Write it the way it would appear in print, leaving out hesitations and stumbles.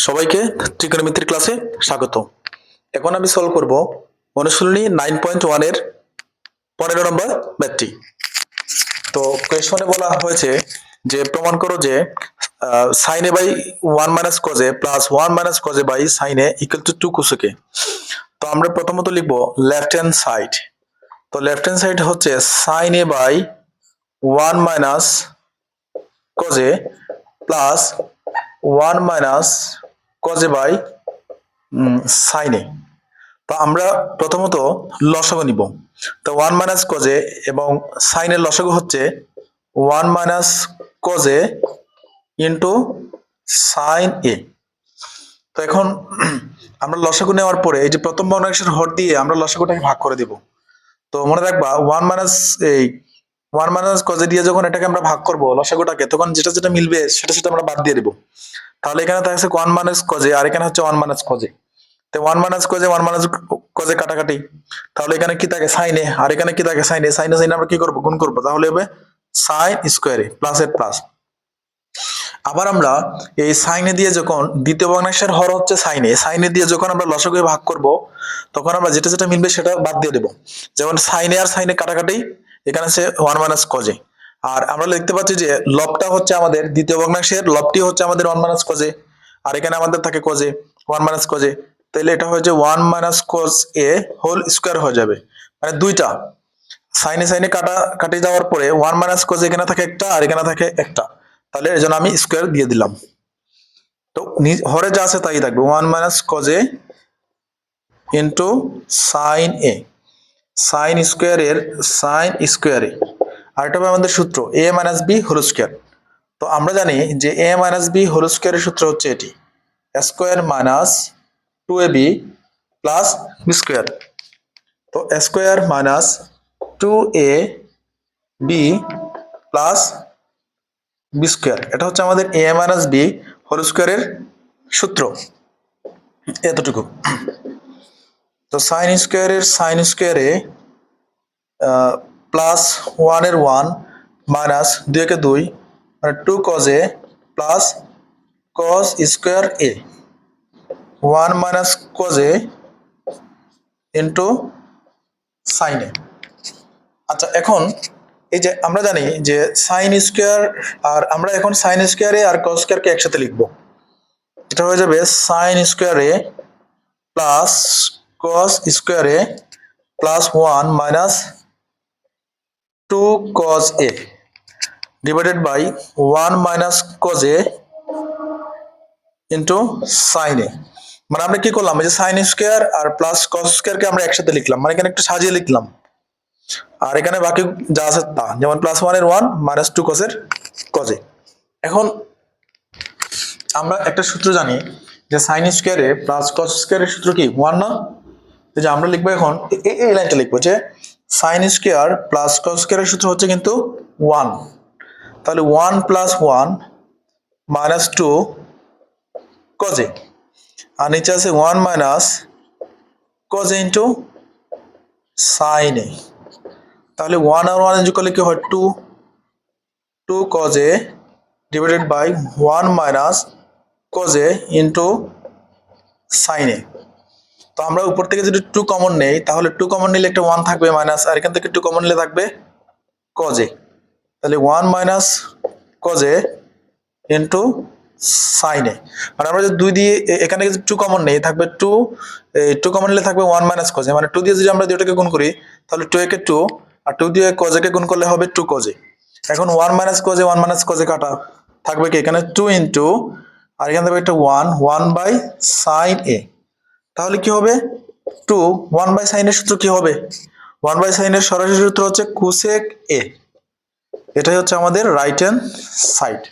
সবাইকে ত্রিকোণমিতির ক্লাসে স্বাগত। এখন আমি সলভ করব অনুশীলনী 9.1 এর 15 নম্বর ম্যাথটি। তো কোয়েশ্চনে বলা হয়েছে যে প্রমাণ করো যে sin a by 1 minus cos a plus 1 minus cos a by sin a equal to 2 cosec a। তো আমরা প্রথমত লিখব লেফট হ্যান্ড সাইড। তো লেফট হ্যান্ড সাইড হচ্ছে sin a by 1 minus cos a plus 1 minus cos a by sin a। তো আমরা প্রথমত লসাগু নিব। তো 1 মাইনাস cos a এবং sin এর লসাগু হচ্ছে 1 minus cos a into sin a। তো এখন আমরা লসাগু নেওয়ার পরে এই যে প্রথম ভগ্নাংশের হর দিয়ে আমরা লসাগুটাকে ভাগ করে দিব। তো মনে রাখবা 1 মাইনাস cos a দিয়ে যখন এটাকে আমরা ভাগ করব লসাগুটাকে, তখন যেটা যেটা মিলবে সেটা আমরা বাদ দিয়ে দেব। তাহলে এখানে থাকছে 1 মাইনাস cos a আর এখানে হচ্ছে 1 মাইনাস cos a। তো 1 minus cos a 1 minus cos a কাটাকাটি, তাহলে এখানে কি থাকে sin a আর এখানে কি থাকে sin a। sin আমরা কি করব, গুণ করব, তাহলে হবে sin স্কয়ার a প্লাস এর প্লাস। আবার আমরা এই sin a দিয়ে যখন দ্বিতীয় ভগ্নাংশের হর হচ্ছে sin a দিয়ে যখন আমরা লসাগুকে ভাগ করব তখন আমরা যেটা যেটা মিলবে সেটা বাদ দিয়ে দেব। যেমন sin a R sin a কাটাকাটি, এখানে আছে 1 মাইনাস cos a। আর আমরা দেখতে পাচ্ছি যে লবটা হচ্ছে আমাদের দ্বিতীয় ভগ্নাংশের লবটি হচ্ছে আমাদের 1 মাইনাস cos a আর এখানে আমাদের থাকে cos a 1 minus cos a। তাহলে এটা হচ্ছে 1 minus cos a whole square হয়ে যাবে, মানে দুইটা sin a কাটে যাওয়ার পরে 1 মাইনাস cos a এখানে থাকে একটা আর এখানে থাকে একটা, তাহলে এজন্য আমি স্কয়ার দিয়ে দিলাম। তো হরে যা আছে তাই থাকবে 1 minus cos a into sin a, sin square এর sin স্কয়ার a। আর এটা হবে আমাদের সূত্র a minus b whole square. তো আমরা জানি যে a মাইনাস b হোল স্কয়ারের সূত্র হচ্ছে এটি square minus 2ab plus b square. তো square minus 2ab plus b square, এটা হচ্ছে আমাদের a মাইনাস b হোল স্কয়ারের সূত্র, এতটুকু। তো sin স্কয়ারের sin স্কয়ারে প্লাস 1 এর 1 মাইনাস 2 একে 2 মানে 2 cos a plus cos square a 1 minus cos a into sin a। আচ্ছা, এখন এই যে আমরা জানি যে sin স্কয়ার, আর আমরা এখন sin স্কয়ার a আর cos স্কয়ার কে একসাথে লিখব। এটা হয়ে যাবে sin square a plus cos square a plus 1 minus 2 cos a divided by 1 minus cos a into sin a। মানে আমরা কি করলাম, এই যে sin স্কয়ার আর প্লাস cos স্কয়ার কে আমরা একসাথে লিখলাম, মানে এখানে একটু সাজিয়ে লিখলাম। আর এখানে বাকি যা আছে তা, যেমন প্লাস 1 এর 1 মাইনাস 2 cos এর cos a। এখন আমরা একটা সূত্র জানি যে sin স্কয়ার এ প্লাস cos স্কয়ার এর সূত্র কি 1 না। এই যে আমরা লিখবো এখন এই লাইনটা লিখবো যে sin square plus cos square এর সূত্র হচ্ছে কিন্তু 1। তাহলে 1 প্লাস 1 মাইনাস 2 cos a, আর নিচে আছে 1 minus cos a into sin a। তাহলে 1 আর 1 ইকুয়াল কি হয় 2 cos a divided by 1 minus cos a into sin a। তো আমরা উপর থেকে যদি 2 কমন নেই তাহলে 2 কমন নিলে একটা 1 থাকবে মাইনাস, আর এখান থেকে 2 কমন নিলে থাকবে cos a। তাহলে 1 minus cos a into sin a। মানে আমরা যদি 2 দিয়ে এখানে যদি 2 কমন নেই থাকবে 2 কমন নিলে থাকবে 1 মাইনাস cos a। মানে 2 দিয়ে যদি আমরা দুটোকে গুণ করি তাহলে 2 একে 2 আর 2 দিয়ে cos a কে গুণ করলে হবে 2 cos a। এখন 1 minus cos a 1 minus cos a কাটা থাকবে কি এখানে 2 ইনটু, আর এখানে থাকবে একটা 1 বাই sin a। তাহলে কি হবে 2 1 বাই sin এর সূত্র কি হবে, 1 বাই sin এর সরাসরি সূত্র হচ্ছে cosec a। এটাই হচ্ছে আমাদের রাইট হ্যান্ড সাইড।